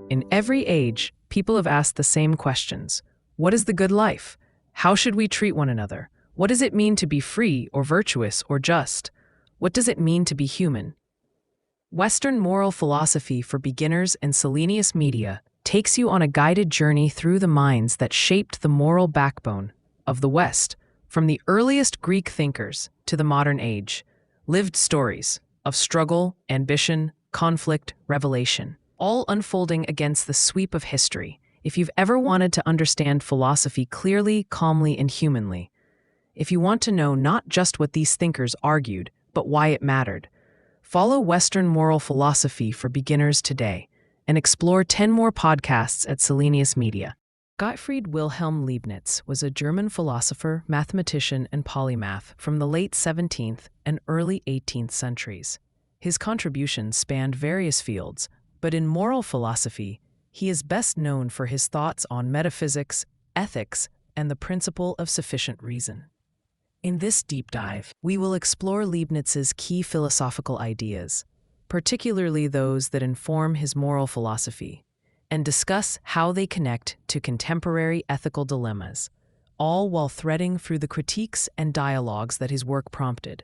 In every age, people have asked the same questions. What is the good life? How should we treat one another? What does it mean to be free or virtuous or just? What does it mean to be human? Western moral philosophy for beginners and Selenius Media takes you on a guided journey through the minds that shaped the moral backbone of the West, from the earliest Greek thinkers to the modern age. Lived stories of struggle, ambition, conflict, revelation, all unfolding against the sweep of history. If you've ever wanted to understand philosophy clearly, calmly, and humanly, if you want to know not just what these thinkers argued, but why it mattered, follow Western moral philosophy for beginners today and explore 10 more podcasts at Selenius Media. Gottfried Wilhelm Leibniz was a German philosopher, mathematician, and polymath from the late 17th and early 18th centuries. His contributions spanned various fields, but in moral philosophy, he is best known for his thoughts on metaphysics, ethics, and the principle of sufficient reason. In this deep dive, we will explore Leibniz's key philosophical ideas, particularly those that inform his moral philosophy, and discuss how they connect to contemporary ethical dilemmas, all while threading through the critiques and dialogues that his work prompted.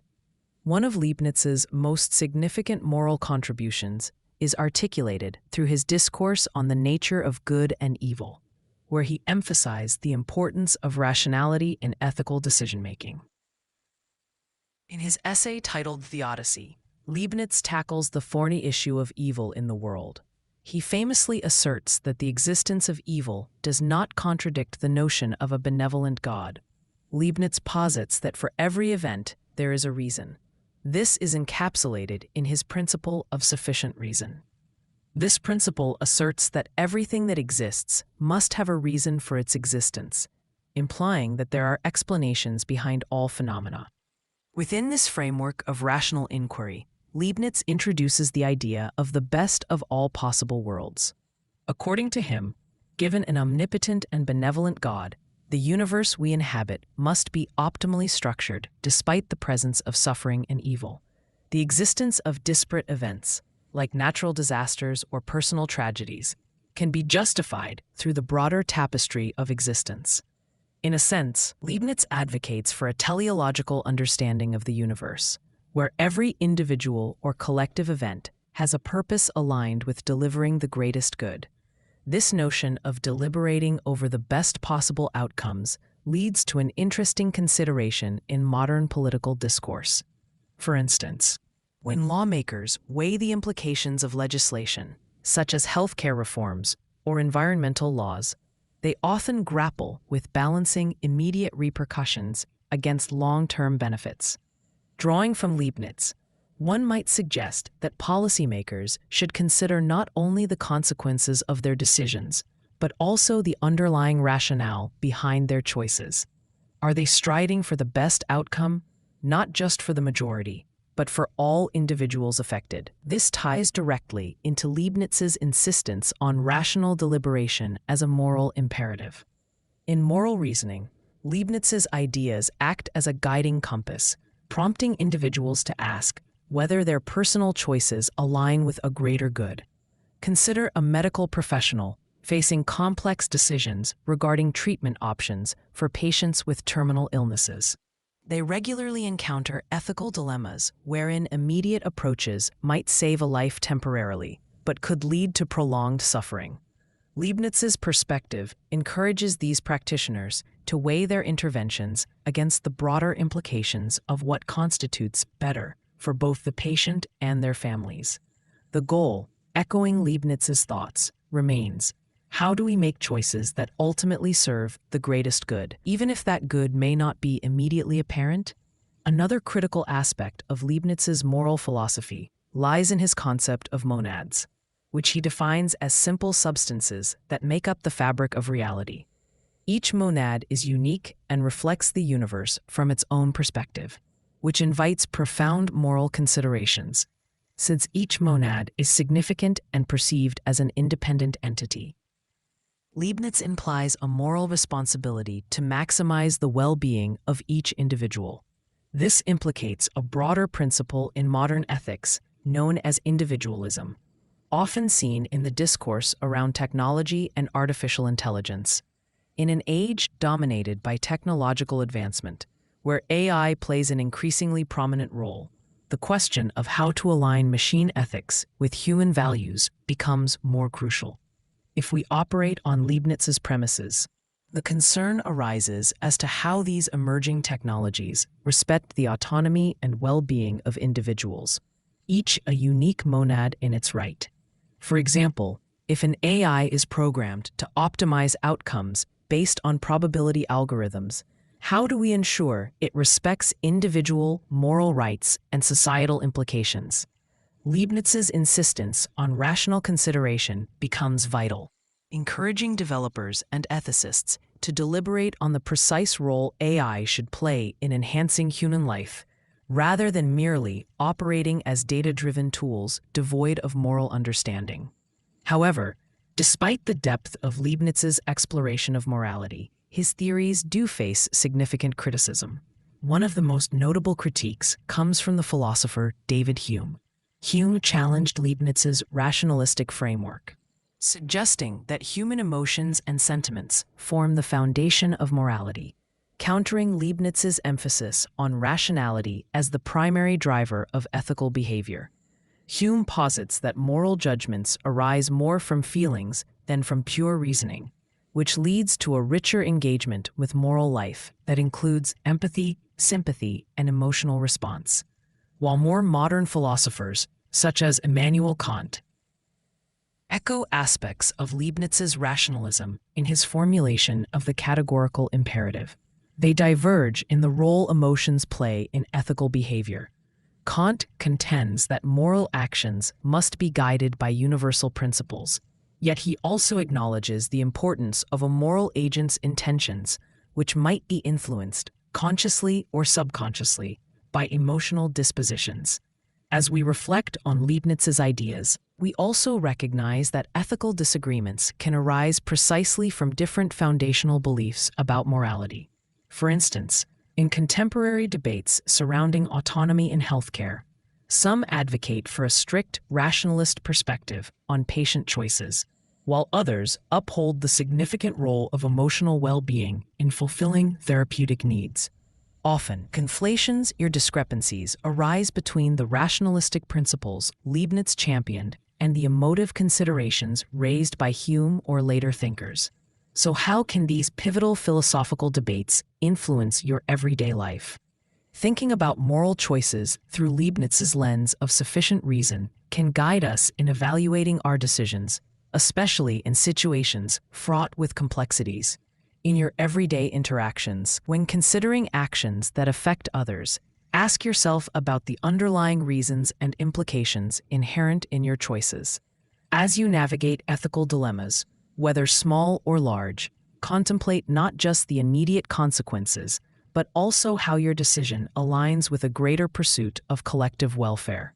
One of Leibniz's most significant moral contributions is articulated through his discourse on the nature of good and evil, where he emphasized the importance of rationality in ethical decision-making. In his essay titled Theodicy, Leibniz tackles the thorny issue of evil in the world. He famously asserts that the existence of evil does not contradict the notion of a benevolent God. Leibniz posits that for every event there is a reason. This is encapsulated in his principle of sufficient reason. This principle asserts that everything that exists must have a reason for its existence, implying that there are explanations behind all phenomena. Within this framework of rational inquiry, Leibniz introduces the idea of the best of all possible worlds. According to him, given an omnipotent and benevolent God, the universe we inhabit must be optimally structured despite the presence of suffering and evil. The existence of disparate events, like natural disasters or personal tragedies, can be justified through the broader tapestry of existence. In a sense, Leibniz advocates for a teleological understanding of the universe, where every individual or collective event has a purpose aligned with delivering the greatest good. This notion of deliberating over the best possible outcomes leads to an interesting consideration in modern political discourse. For instance, when lawmakers weigh the implications of legislation, such as healthcare reforms or environmental laws, they often grapple with balancing immediate repercussions against long-term benefits. Drawing from Leibniz, one might suggest that policymakers should consider not only the consequences of their decisions, but also the underlying rationale behind their choices. Are they striding for the best outcome, not just for the majority, but for all individuals affected? This ties directly into Leibniz's insistence on rational deliberation as a moral imperative. In moral reasoning, Leibniz's ideas act as a guiding compass, prompting individuals to ask whether their personal choices align with a greater good. Consider a medical professional facing complex decisions regarding treatment options for patients with terminal illnesses. They regularly encounter ethical dilemmas wherein immediate approaches might save a life temporarily, but could lead to prolonged suffering. Leibniz's perspective encourages these practitioners to weigh their interventions against the broader implications of what constitutes better for both the patient and their families. The goal, echoing Leibniz's thoughts, remains: how do we make choices that ultimately serve the greatest good, even if that good may not be immediately apparent? Another critical aspect of Leibniz's moral philosophy lies in his concept of monads, which he defines as simple substances that make up the fabric of reality. Each monad is unique and reflects the universe from its own perspective, which invites profound moral considerations, since each monad is significant and perceived as an independent entity. Leibniz implies a moral responsibility to maximize the well-being of each individual. This implicates a broader principle in modern ethics known as individualism, often seen in the discourse around technology and artificial intelligence. In an age dominated by technological advancement, where AI plays an increasingly prominent role, the question of how to align machine ethics with human values becomes more crucial. If we operate on Leibniz's premises, the concern arises as to how these emerging technologies respect the autonomy and well-being of individuals, each a unique monad in its right. For example, if an AI is programmed to optimize outcomes based on probability algorithms, how do we ensure it respects individual moral rights and societal implications? Leibniz's insistence on rational consideration becomes vital, encouraging developers and ethicists to deliberate on the precise role AI should play in enhancing human life, rather than merely operating as data-driven tools devoid of moral understanding. However, despite the depth of Leibniz's exploration of morality, his theories do face significant criticism. One of the most notable critiques comes from the philosopher David Hume. Hume challenged Leibniz's rationalistic framework, suggesting that human emotions and sentiments form the foundation of morality, countering Leibniz's emphasis on rationality as the primary driver of ethical behavior. Hume posits that moral judgments arise more from feelings than from pure reasoning, which leads to a richer engagement with moral life that includes empathy, sympathy, and emotional response. While more modern philosophers, such as Immanuel Kant, echo aspects of Leibniz's rationalism in his formulation of the categorical imperative, they diverge in the role emotions play in ethical behavior. Kant contends that moral actions must be guided by universal principles, yet he also acknowledges the importance of a moral agent's intentions, which might be influenced, consciously or subconsciously, by emotional dispositions. As we reflect on Leibniz's ideas, we also recognize that ethical disagreements can arise precisely from different foundational beliefs about morality. For instance, in contemporary debates surrounding autonomy in healthcare, some advocate for a strict rationalist perspective on patient choices, while others uphold the significant role of emotional well-being in fulfilling therapeutic needs. Often, conflations or discrepancies arise between the rationalistic principles Leibniz championed and the emotive considerations raised by Hume or later thinkers. So how can these pivotal philosophical debates influence your everyday life? Thinking about moral choices through Leibniz's lens of sufficient reason can guide us in evaluating our decisions, especially in situations fraught with complexities. In your everyday interactions, when considering actions that affect others, ask yourself about the underlying reasons and implications inherent in your choices. As you navigate ethical dilemmas, whether small or large, contemplate not just the immediate consequences, but also how your decision aligns with a greater pursuit of collective welfare.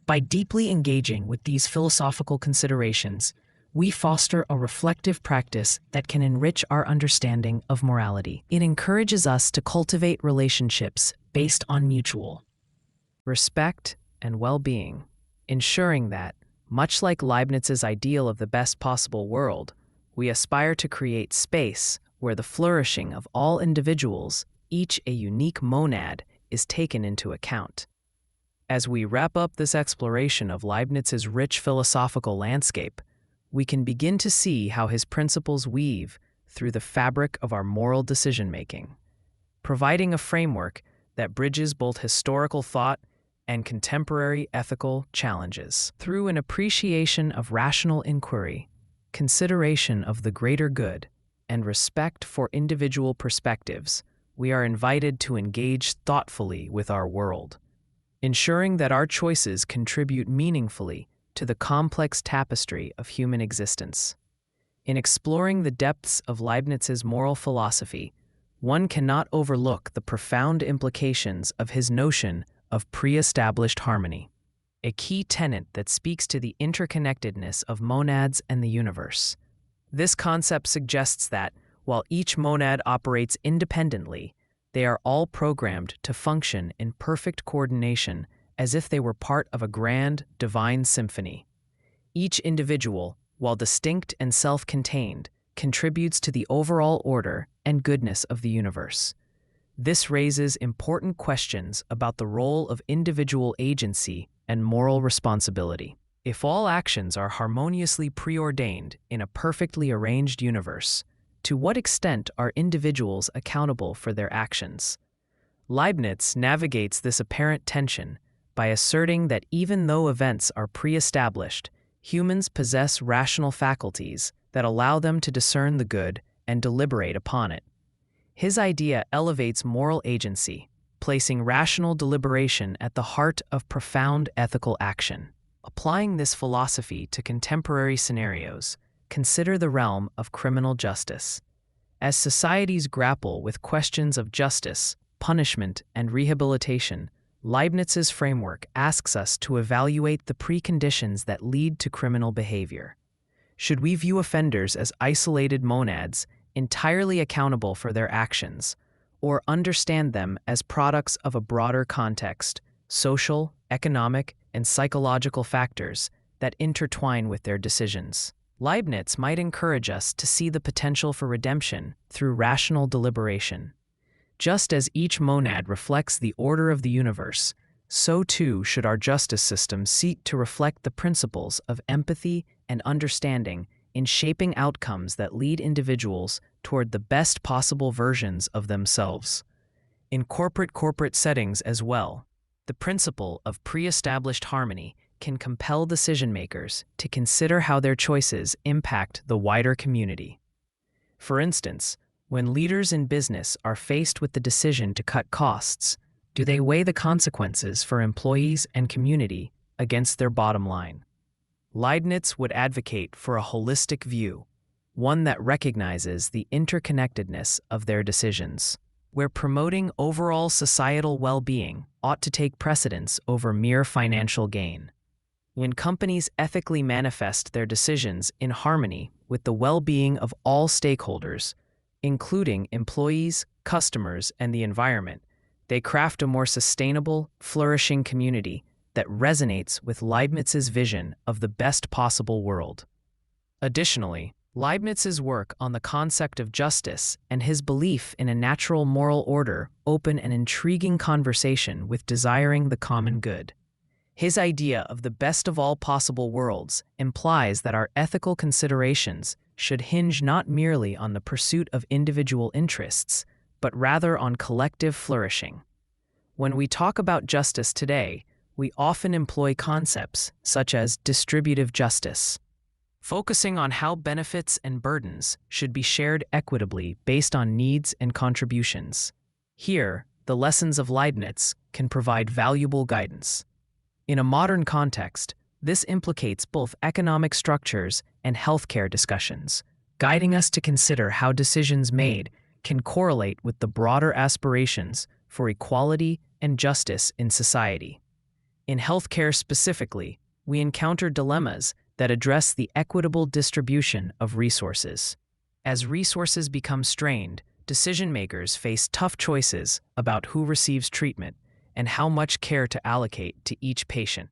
By deeply engaging with these philosophical considerations, we foster a reflective practice that can enrich our understanding of morality. It encourages us to cultivate relationships based on mutual respect and well-being, ensuring that, much like Leibniz's ideal of the best possible world, we aspire to create space where the flourishing of all individuals, each a unique monad, is taken into account. As we wrap up this exploration of Leibniz's rich philosophical landscape, we can begin to see how his principles weave through the fabric of our moral decision-making, providing a framework that bridges both historical thought and contemporary ethical challenges. Through an appreciation of rational inquiry, consideration of the greater good, and respect for individual perspectives, we are invited to engage thoughtfully with our world, ensuring that our choices contribute meaningfully to the complex tapestry of human existence. In exploring the depths of Leibniz's moral philosophy, one cannot overlook the profound implications of his notion of pre-established harmony, a key tenet that speaks to the interconnectedness of monads and the universe. This concept suggests that, while each monad operates independently, they are all programmed to function in perfect coordination as if they were part of a grand, divine symphony. Each individual, while distinct and self-contained, contributes to the overall order and goodness of the universe. This raises important questions about the role of individual agency and moral responsibility. If all actions are harmoniously preordained in a perfectly arranged universe, to what extent are individuals accountable for their actions? Leibniz navigates this apparent tension by asserting that even though events are pre-established, humans possess rational faculties that allow them to discern the good and deliberate upon it. His idea elevates moral agency, placing rational deliberation at the heart of profound ethical action. Applying this philosophy to contemporary scenarios, consider the realm of criminal justice. As societies grapple with questions of justice, punishment, and rehabilitation, Leibniz's framework asks us to evaluate the preconditions that lead to criminal behavior. Should we view offenders as isolated monads, entirely accountable for their actions, or understand them as products of a broader context, social, economic, and psychological factors that intertwine with their decisions? Leibniz might encourage us to see the potential for redemption through rational deliberation. Just as each monad reflects the order of the universe, so too should our justice system seek to reflect the principles of empathy and understanding in shaping outcomes that lead individuals toward the best possible versions of themselves. In corporate settings as well, the principle of pre-established harmony can compel decision-makers to consider how their choices impact the wider community. For instance, when leaders in business are faced with the decision to cut costs, do they weigh the consequences for employees and community against their bottom line? Leibniz would advocate for a holistic view, one that recognizes the interconnectedness of their decisions, where promoting overall societal well-being ought to take precedence over mere financial gain. When companies ethically manifest their decisions in harmony with the well-being of all stakeholders, including employees, customers, and the environment, they craft a more sustainable, flourishing community that resonates with Leibniz's vision of the best possible world. Additionally, Leibniz's work on the concept of justice and his belief in a natural moral order open an intriguing conversation with desiring the common good. His idea of the best of all possible worlds implies that our ethical considerations should hinge not merely on the pursuit of individual interests, but rather on collective flourishing. When we talk about justice today, we often employ concepts such as distributive justice, focusing on how benefits and burdens should be shared equitably based on needs and contributions. Here, the lessons of Leibniz can provide valuable guidance. In a modern context, this implicates both economic structures and healthcare discussions, guiding us to consider how decisions made can correlate with the broader aspirations for equality and justice in society. In healthcare specifically, we encounter dilemmas that address the equitable distribution of resources. As resources become strained, decision-makers face tough choices about who receives treatment and how much care to allocate to each patient.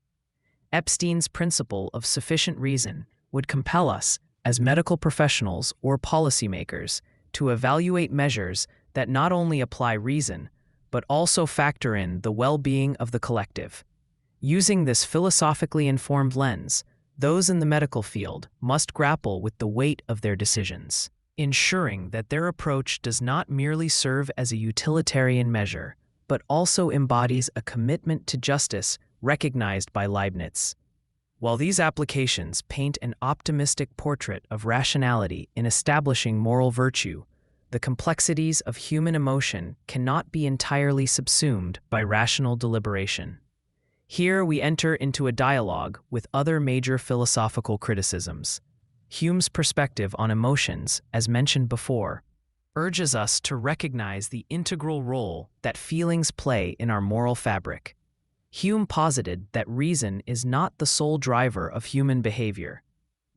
Epstein's principle of sufficient reason would compel us, as medical professionals or policymakers, to evaluate measures that not only apply reason, but also factor in the well-being of the collective. Using this philosophically informed lens, those in the medical field must grapple with the weight of their decisions, ensuring that their approach does not merely serve as a utilitarian measure, but also embodies a commitment to justice recognized by Leibniz. While these applications paint an optimistic portrait of rationality in establishing moral virtue, the complexities of human emotion cannot be entirely subsumed by rational deliberation. Here we enter into a dialogue with other major philosophical criticisms. Hume's perspective on emotions, as mentioned before, urges us to recognize the integral role that feelings play in our moral fabric. Hume posited that reason is not the sole driver of human behavior.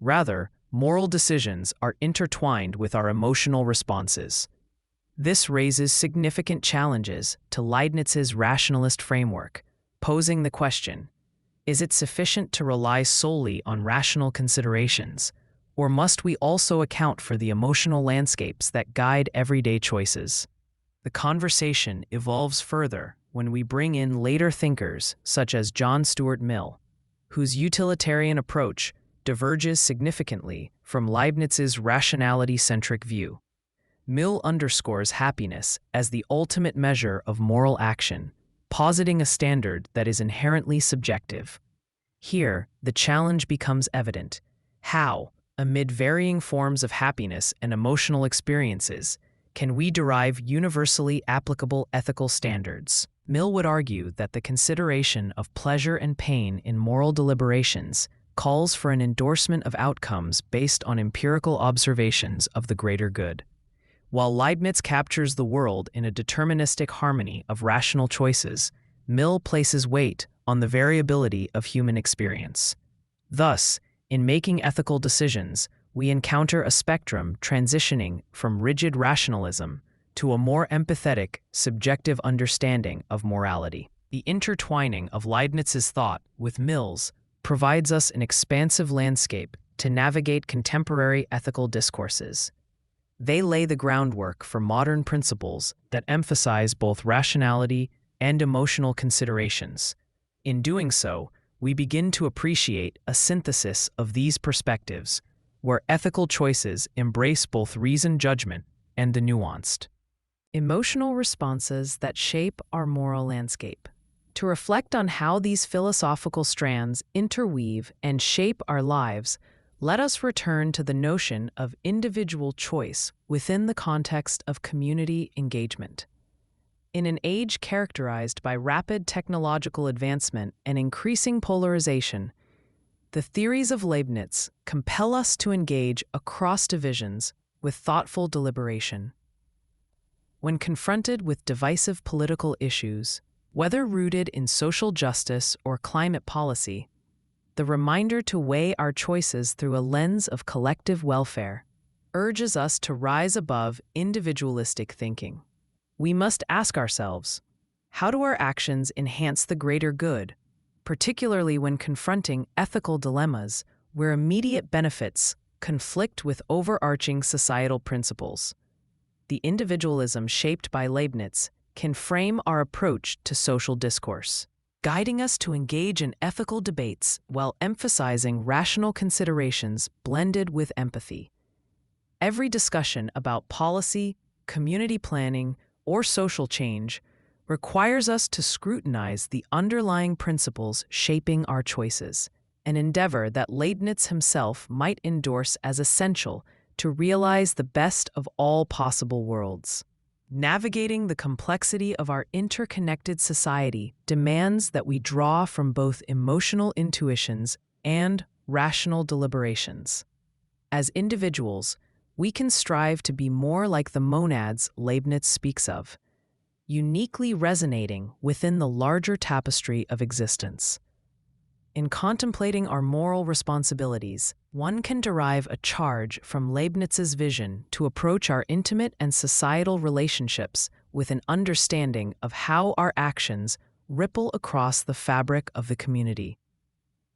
Rather, moral decisions are intertwined with our emotional responses. This raises significant challenges to Leibniz's rationalist framework, posing the question, Is it sufficient to rely solely on rational considerations, or must we also account for the emotional landscapes that guide everyday choices? The conversation evolves further when we bring in later thinkers such as John Stuart Mill, whose utilitarian approach diverges significantly from Leibniz's rationality-centric view. Mill underscores happiness as the ultimate measure of moral action, positing a standard that is inherently subjective. Here, the challenge becomes evident. How, amid varying forms of happiness and emotional experiences, can we derive universally applicable ethical standards? Mill would argue that the consideration of pleasure and pain in moral deliberations calls for an endorsement of outcomes based on empirical observations of the greater good. While Leibniz captures the world in a deterministic harmony of rational choices, Mill places weight on the variability of human experience. Thus, in making ethical decisions, we encounter a spectrum transitioning from rigid rationalism to a more empathetic, subjective understanding of morality. The intertwining of Leibniz's thought with Mill's provides us an expansive landscape to navigate contemporary ethical discourses. They lay the groundwork for modern principles that emphasize both rationality and emotional considerations. In doing so, we begin to appreciate a synthesis of these perspectives, where ethical choices embrace both reasoned judgment and the nuanced. Emotional responses that shape our moral landscape. To reflect on how these philosophical strands interweave and shape our lives, let us return to the notion of individual choice within the context of community engagement. In an age characterized by rapid technological advancement and increasing polarization, the theories of Leibniz compel us to engage across divisions with thoughtful deliberation. When confronted with divisive political issues, whether rooted in social justice or climate policy, the reminder to weigh our choices through a lens of collective welfare urges us to rise above individualistic thinking. We must ask ourselves, how do our actions enhance the greater good, particularly when confronting ethical dilemmas where immediate benefits conflict with overarching societal principles? The individualism shaped by Leibniz can frame our approach to social discourse, guiding us to engage in ethical debates while emphasizing rational considerations blended with empathy. Every discussion about policy, community planning, or social change requires us to scrutinize the underlying principles shaping our choices, an endeavor that Leibniz himself might endorse as essential to realize the best of all possible worlds. Navigating the complexity of our interconnected society demands that we draw from both emotional intuitions and rational deliberations. As individuals, we can strive to be more like the monads Leibniz speaks of, uniquely resonating within the larger tapestry of existence. In contemplating our moral responsibilities, one can derive a charge from Leibniz's vision to approach our intimate and societal relationships with an understanding of how our actions ripple across the fabric of the community.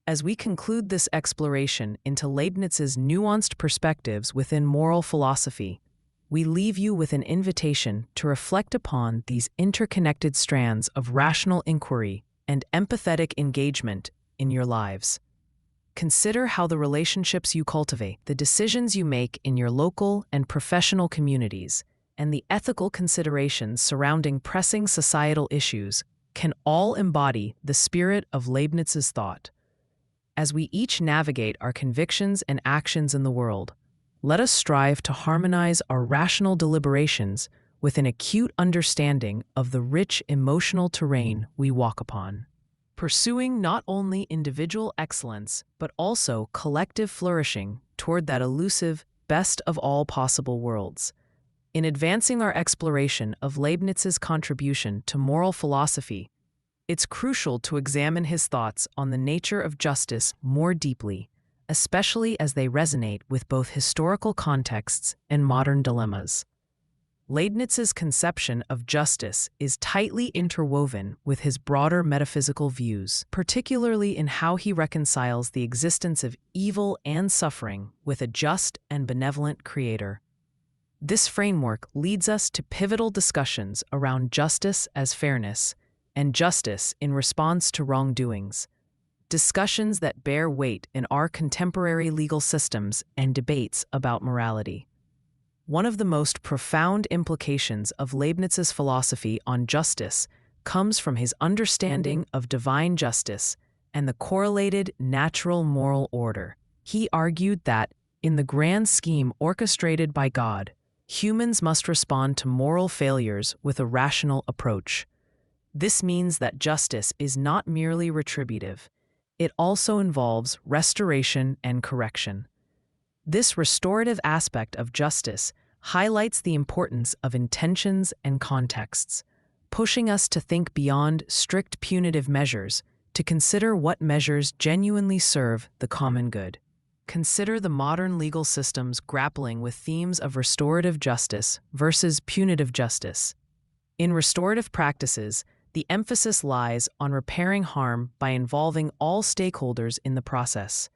As we conclude this exploration into Leibniz's nuanced perspectives within moral philosophy, we leave you with an invitation to reflect upon these interconnected strands of rational inquiry and empathetic engagement in your lives. Consider how the relationships you cultivate, the decisions you make in your local and professional communities, and the ethical considerations surrounding pressing societal issues can all embody the spirit of Leibniz's thought. As we each navigate our convictions and actions in the world, let us strive to harmonize our rational deliberations with an acute understanding of the rich emotional terrain we walk upon, pursuing not only individual excellence but also collective flourishing toward that elusive best of all possible worlds. In advancing our exploration of Leibniz's contribution to moral philosophy, it's crucial to examine his thoughts on the nature of justice more deeply, especially as they resonate with both historical contexts and modern dilemmas. Leibniz's conception of justice is tightly interwoven with his broader metaphysical views, particularly in how he reconciles the existence of evil and suffering with a just and benevolent creator. This framework leads us to pivotal discussions around justice as fairness and justice in response to wrongdoings, discussions that bear weight in our contemporary legal systems and debates about morality. One of the most profound implications of Leibniz's philosophy on justice comes from his understanding of divine justice and the correlated natural moral order. He argued that, in the grand scheme orchestrated by God, humans must respond to moral failures with a rational approach. This means that justice is not merely retributive. It also involves restoration and correction. This restorative aspect of justice highlights the importance of intentions and contexts, pushing us to think beyond strict punitive measures to consider what measures genuinely serve the common good. Consider the modern legal systems grappling with themes of restorative justice versus punitive justice. In restorative practices, the emphasis lies on repairing harm by involving all stakeholders in the process.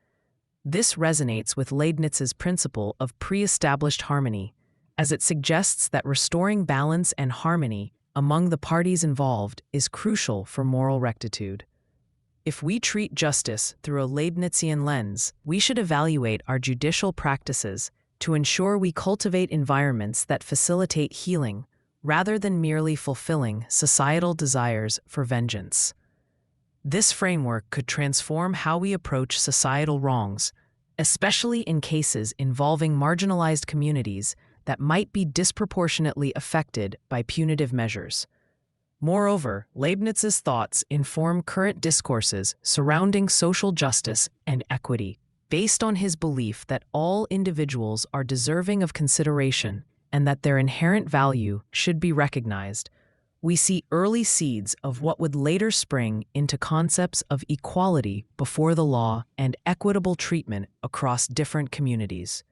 This resonates with Leibniz's principle of pre-established harmony, as it suggests that restoring balance and harmony among the parties involved is crucial for moral rectitude. If we treat justice through a Leibnizian lens, we should evaluate our judicial practices to ensure we cultivate environments that facilitate healing rather than merely fulfilling societal desires for vengeance. This framework could transform how we approach societal wrongs, especially in cases involving marginalized communities that might be disproportionately affected by punitive measures. Moreover, Leibniz's thoughts inform current discourses surrounding social justice and equity, based on his belief that all individuals are deserving of consideration and that their inherent value should be recognized. We see early seeds of what would later spring into concepts of equality before the law and equitable treatment across different communities.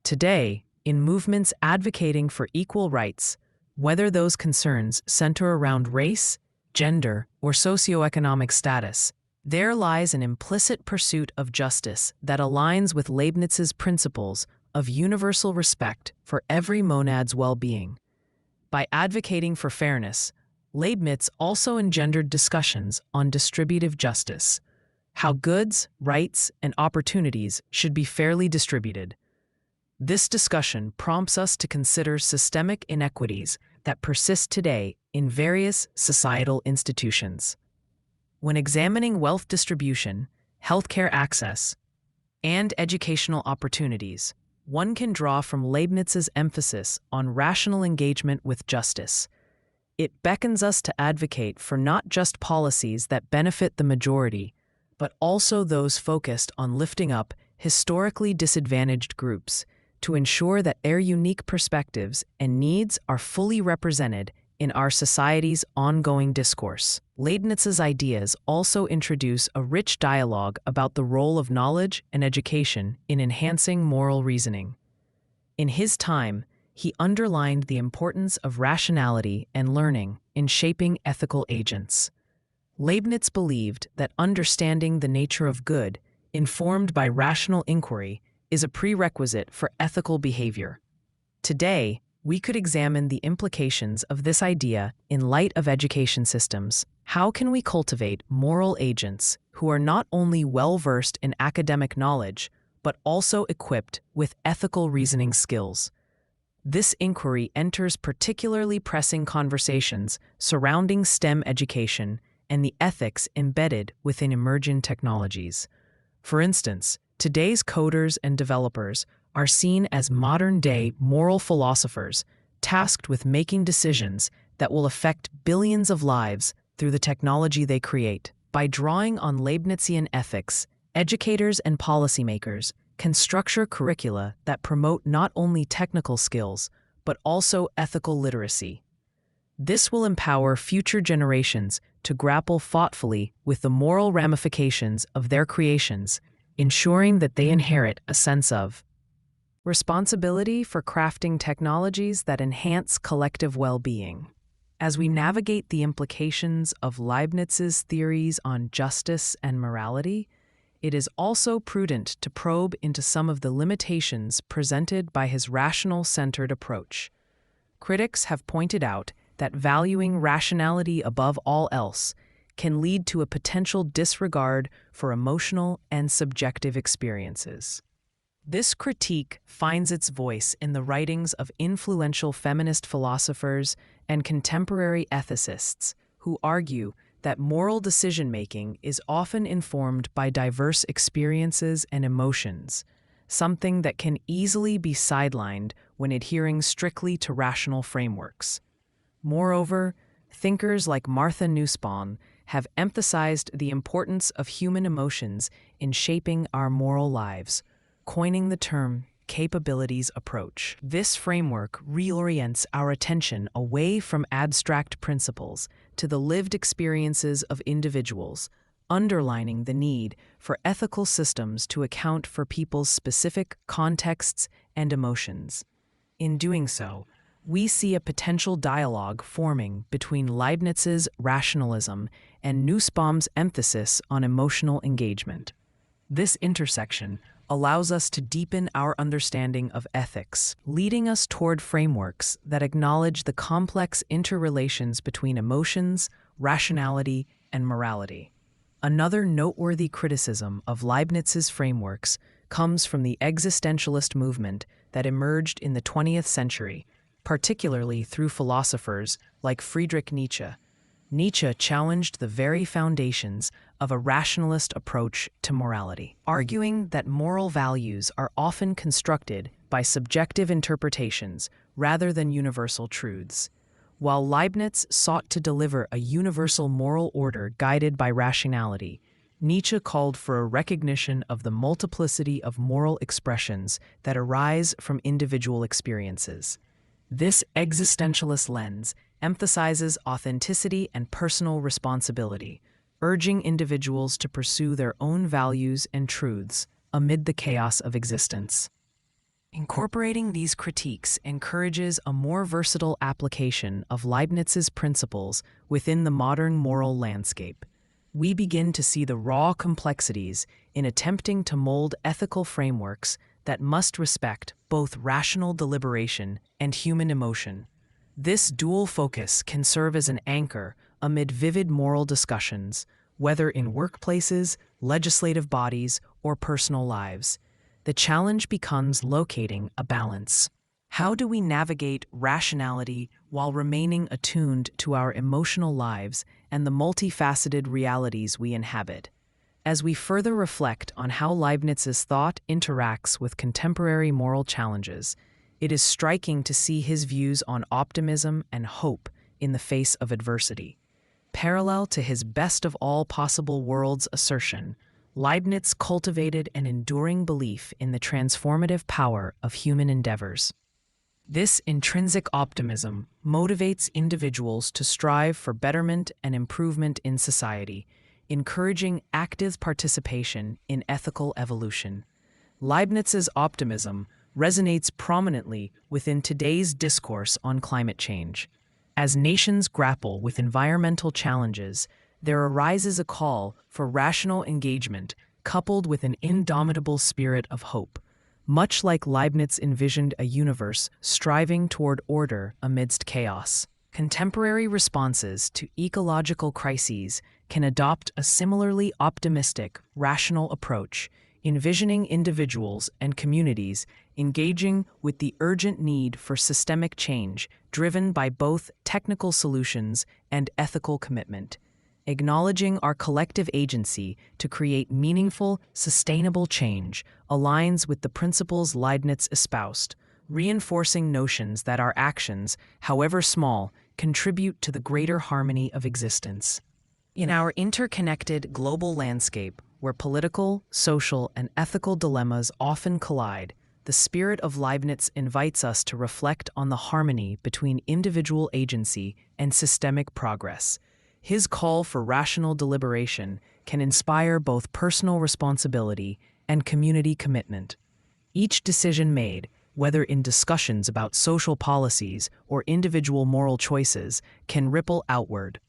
Today, in movements advocating for equal rights, whether those concerns center around race, gender, or socioeconomic status, there lies an implicit pursuit of justice that aligns with Leibniz's principles of universal respect for every monad's well-being. By advocating for fairness, Leibniz also engendered discussions on distributive justice, how goods, rights, and opportunities should be fairly distributed. This discussion prompts us to consider systemic inequities that persist today in various societal institutions. When examining wealth distribution, healthcare access, and educational opportunities, one can draw from Leibniz's emphasis on rational engagement with justice. It beckons us to advocate for not just policies that benefit the majority, but also those focused on lifting up historically disadvantaged groups to ensure that their unique perspectives and needs are fully represented in our society's ongoing discourse. Leibniz's ideas also introduce a rich dialogue about the role of knowledge and education in enhancing moral reasoning. In his time, he underlined the importance of rationality and learning in shaping ethical agents. Leibniz believed that understanding the nature of good, informed by rational inquiry, is a prerequisite for ethical behavior. Today, we could examine the implications of this idea in light of education systems. How can we cultivate moral agents who are not only well-versed in academic knowledge, but also equipped with ethical reasoning skills? This inquiry enters particularly pressing conversations surrounding STEM education and the ethics embedded within emerging technologies. For instance, today's coders and developers are seen as modern-day moral philosophers tasked with making decisions that will affect billions of lives through the technology they create. By drawing on Leibnizian ethics, educators and policymakers can structure curricula that promote not only technical skills, but also ethical literacy. This will empower future generations to grapple thoughtfully with the moral ramifications of their creations, ensuring that they inherit a sense of responsibility for crafting technologies that enhance collective well-being. As we navigate the implications of Leibniz's theories on justice and morality, it is also prudent to probe into some of the limitations presented by his rational-centered approach. Critics have pointed out that valuing rationality above all else can lead to a potential disregard for emotional and subjective experiences. This critique finds its voice in the writings of influential feminist philosophers and contemporary ethicists who argue that moral decision-making is often informed by diverse experiences and emotions, something that can easily be sidelined when adhering strictly to rational frameworks. Moreover, thinkers like Martha Nussbaum have emphasized the importance of human emotions in shaping our moral lives, coining the term capabilities approach. This framework reorients our attention away from abstract principles to the lived experiences of individuals, underlining the need for ethical systems to account for people's specific contexts and emotions. In doing so, we see a potential dialogue forming between Leibniz's rationalism and Nussbaum's emphasis on emotional engagement. This intersection allows us to deepen our understanding of ethics, leading us toward frameworks that acknowledge the complex interrelations between emotions, rationality, and morality. Another noteworthy criticism of Leibniz's frameworks comes from the existentialist movement that emerged in the 20th century, particularly through philosophers like Friedrich Nietzsche. Nietzsche challenged the very foundations of a rationalist approach to morality, arguing that moral values are often constructed by subjective interpretations rather than universal truths. While Leibniz sought to deliver a universal moral order guided by rationality, Nietzsche called for a recognition of the multiplicity of moral expressions that arise from individual experiences. This existentialist lens emphasizes authenticity and personal responsibility, urging individuals to pursue their own values and truths amid the chaos of existence. Incorporating these critiques encourages a more versatile application of Leibniz's principles within the modern moral landscape. We begin to see the raw complexities in attempting to mold ethical frameworks that must respect both rational deliberation and human emotion. This dual focus can serve as an anchor amid vivid moral discussions, whether in workplaces, legislative bodies, or personal lives. The challenge becomes locating a balance. How do we navigate rationality while remaining attuned to our emotional lives and the multifaceted realities we inhabit? As we further reflect on how Leibniz's thought interacts with contemporary moral challenges, it is striking to see his views on optimism and hope in the face of adversity. Parallel to his best of all possible worlds assertion, Leibniz cultivated an enduring belief in the transformative power of human endeavors. This intrinsic optimism motivates individuals to strive for betterment and improvement in society, encouraging active participation in ethical evolution. Leibniz's optimism resonates prominently within today's discourse on climate change. As nations grapple with environmental challenges, there arises a call for rational engagement coupled with an indomitable spirit of hope. Much like Leibniz envisioned a universe striving toward order amidst chaos, contemporary responses to ecological crises can adopt a similarly optimistic, rational approach, envisioning individuals and communities engaging with the urgent need for systemic change driven by both technical solutions and ethical commitment. Acknowledging our collective agency to create meaningful, sustainable change aligns with the principles Leibniz espoused, reinforcing notions that our actions, however small, contribute to the greater harmony of existence. In our interconnected global landscape, where political, social, and ethical dilemmas often collide, the spirit of Leibniz invites us to reflect on the harmony between individual agency and systemic progress. His call for rational deliberation can inspire both personal responsibility and community commitment. Each decision made, whether in discussions about social policies or individual moral choices, can ripple outward,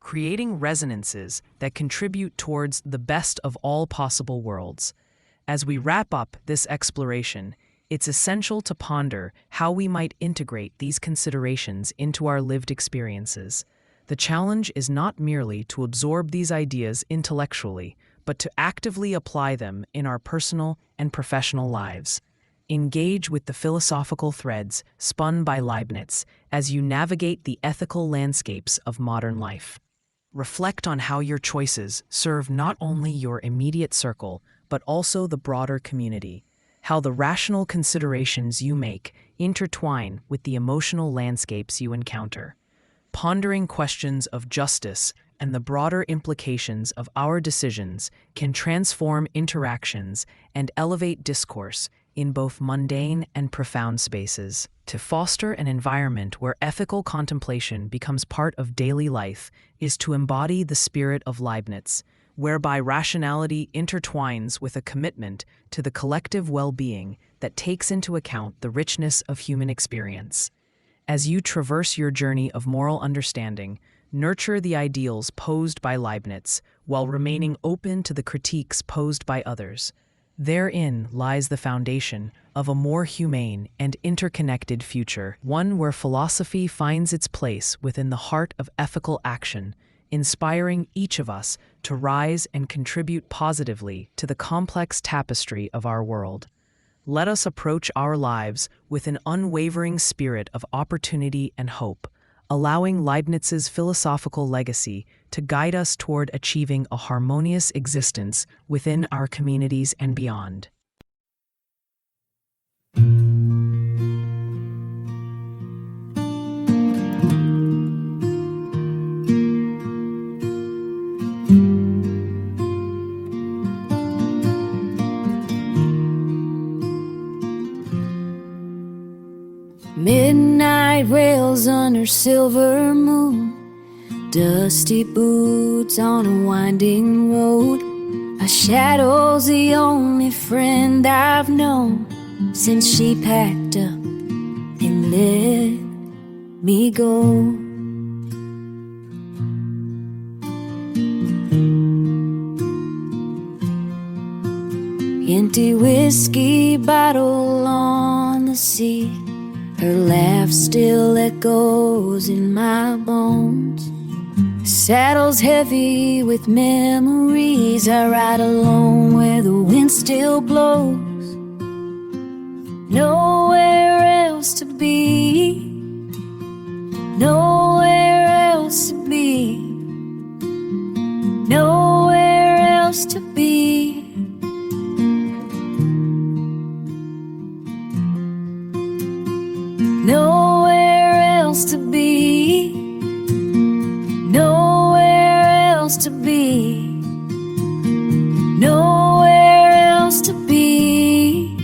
creating resonances that contribute towards the best of all possible worlds. As we wrap up this exploration, it's essential to ponder how we might integrate these considerations into our lived experiences. The challenge is not merely to absorb these ideas intellectually, but to actively apply them in our personal and professional lives. Engage with the philosophical threads spun by Leibniz as you navigate the ethical landscapes of modern life. Reflect on how your choices serve not only your immediate circle, but also the broader community, how the rational considerations you make intertwine with the emotional landscapes you encounter. Pondering questions of justice and the broader implications of our decisions can transform interactions and elevate discourse in both mundane and profound spaces. To foster an environment where ethical contemplation becomes part of daily life is to embody the spirit of Leibniz, whereby rationality intertwines with a commitment to the collective well-being that takes into account the richness of human experience. As you traverse your journey of moral understanding, nurture the ideals posed by Leibniz while remaining open to the critiques posed by others. Therein lies the foundation of a more humane and interconnected future, one where philosophy finds its place within the heart of ethical action, inspiring each of us to rise and contribute positively to the complex tapestry of our world. Let us approach our lives with an unwavering spirit of opportunity and hope, allowing Leibniz's philosophical legacy to guide us toward achieving a harmonious existence within our communities and beyond. Midnight rails under silver moon, dusty boots on a winding road. A shadow's the only friend I've known since she packed up and let me go. Empty whiskey bottle on the seat, her laugh still echoes in my bones. Saddle's heavy with memories. I ride alone where the wind still blows. Nowhere else to be, nowhere else to be, nowhere else to be. Nowhere else to be, nowhere else to be, nowhere else to be.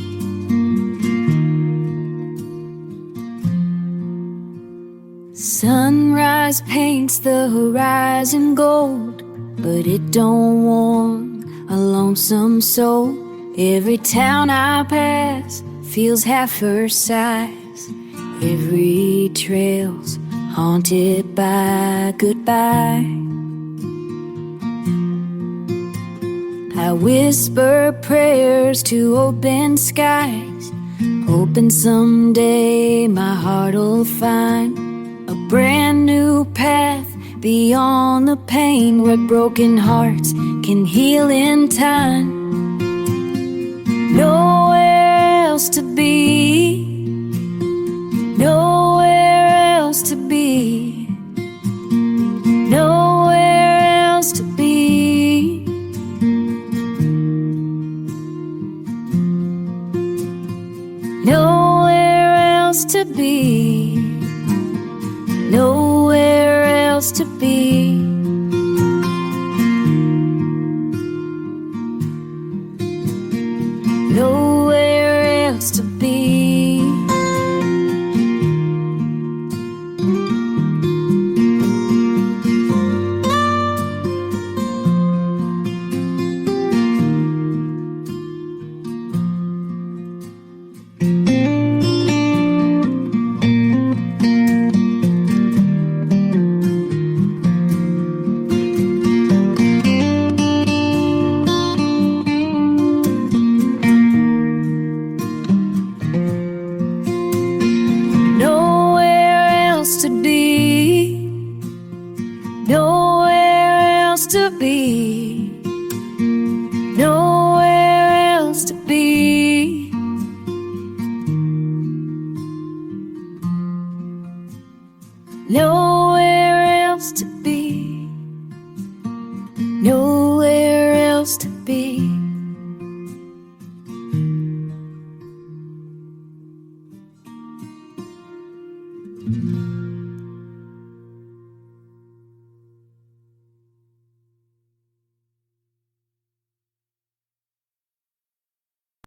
Sunrise paints the horizon gold, but it don't warm a lonesome soul. Every town I pass feels half her size. Every trail's haunted by goodbye. I whisper prayers to open skies, hoping someday my heart'll find a brand new path beyond the pain, where broken hearts can heal in time. Nowhere else to be, nowhere else to be, nowhere else to be. Nowhere else to be, nowhere else to be. Nowhere else to be. nowhere else to be. Nowhere else to be. Nowhere else to be.